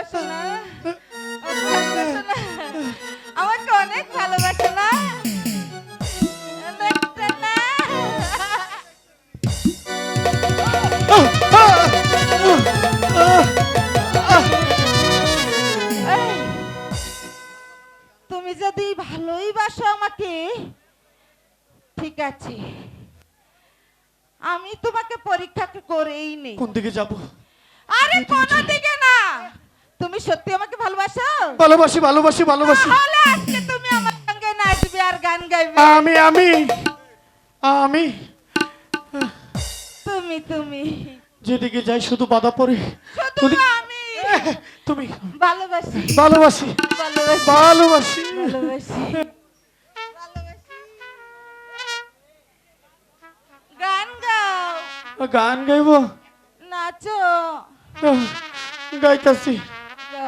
ভালোবাসো না? ভালোবাসো না? আমাকে অনেক ভালোবাসো না? দেখতে না? এই, তুমি যদি ভালোই বাসো আমাকে, ঠিক আছে, আমি তোমাকে পরীক্ষা করেই নেই। কোন দিকে যাব? আরে কোনো দিকে না, তুমি সত্যি আমাকে ভালোবাসো? ভালোবাসি ভালোবাসি ভালোবাসি। তাহলে আজকে তুমি আমার সঙ্গে নাচবে আর গান গাইবে। আমি আমি আমি তুমি তুমি যেদিকে যাই শুধু বাধা পড়ে। শুধু আমি তুমি ভালোবাসি ভালোবাসি ভালোবাসি ভালোবাসি। ভালোবাসি ভালোবাসি। গান গাও, গান গাইবো? নাচো। গাইতাছি।